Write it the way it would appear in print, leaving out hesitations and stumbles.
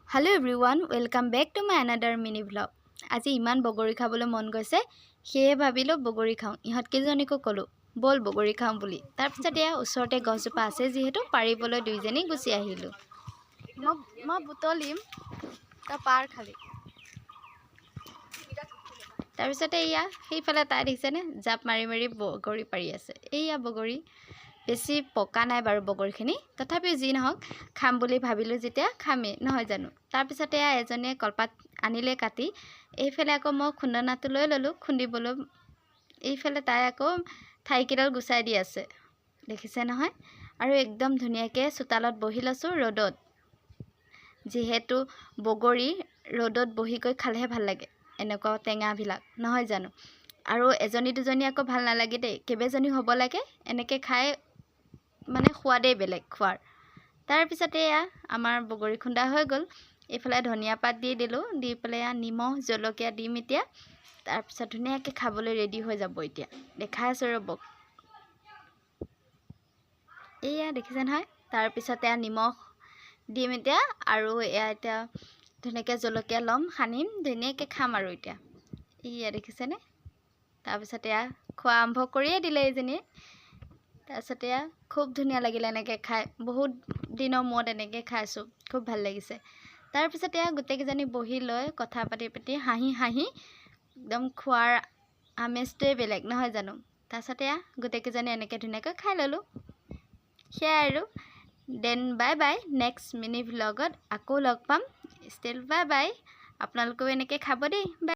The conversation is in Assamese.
Hello everyone, welcome back to my another mini vlog. আজি ইমান বগৰী খাবলৈ মন গৈছে সেয়ে ভাবিলো বগৰী খাও ইহত কেজনীকো কলো বল বগৰী খাও বুলি তাৰ পিছত এয়া ওচৰতে গছজোপা আছে যেহেতু পাৰিবলৈ দুইজনী গুছি আহিলো মই বুটলিম তা পাৰ খালি তাৰ পিছত এয়া সেইফালে তাই দেখিছেনে জাপ মাৰি মাৰি বগৰী পাৰি আছে এয়া বগৰী বেছি পকা নাই বাৰু বগৰীখিনি তথাপি যি নহক খাম বুলি ভাবিলো যেতিয়া খামে নহয় জানো তাৰ পিছতে এজনে কলপাত আনিলে কাটি এইফালে আকৌ মই খুন্দনাটো লৈ ললো খুন্দিবলৈ এইফালে তাই আকৌ ঠাইকিডাল গুছাই দি আছে দেখিছে নহয় আৰু একদম ধুনিয়াকে চোতালত বহি লছো ৰদত যেহেতু বগৰী ৰদত বহি গৈ খালেহে ভাল লাগে এনেকুৱা টেঙা বিলাক নহয় জানো আৰু এজনী দুজনী আকৌ ভাল নালাগে দেই কেবেজনী হ'ব লাগে এনেকে খাই মানে খোৱাদে বেলেগ খোৱাৰ তাৰ পিছতে আমাৰ বগৰী খুন্দা হৈ গল এইফালে ধনিয়া পাত দি দিলো দি পেলাই নিমখ জলকীয়া দিম এতিয়া তাৰ পিছত ধুনিয়াকে খাবলৈ ৰেডি হৈ যাব এতিয়া দেখাই আছো ৰবক এয়া দেখিছে নহয় তাৰ পিছতে নিমখ দিম এতিয়া আৰু এতিয়া ধুনিয়াকে জলকীয়া লম খানিম ধুনিয়াকে খাম আৰু এতিয়া এয়া দেখিছেনে তাৰ পিছতে খোৱা আৰম্ভ কৰিয়ে দিলে এজনী তাৰপিছতে খুব ধুনিয়া লাগিলে এনেকে খাই বহুত দিনৰ মূৰত এনেকে খাইছো খুব ভাল লাগিছে তাৰ পিছতে গোটেইকেজনী বহি লৈ কথা পাতি হাঁহি হাঁহি একদম খোৱাৰ আমেজটোৱে বেলেগ নহয় জানো তাৰপিছতে গোটেইকেজনী এনেকে ধুনিয়াকৈ খাই ললো সেয়াই আৰু then bye bye next mini ভ্লগত আকৌ লগ পাম ষ্টিল বাই বাই আপোনালোকেও এনেকে খাব দেই।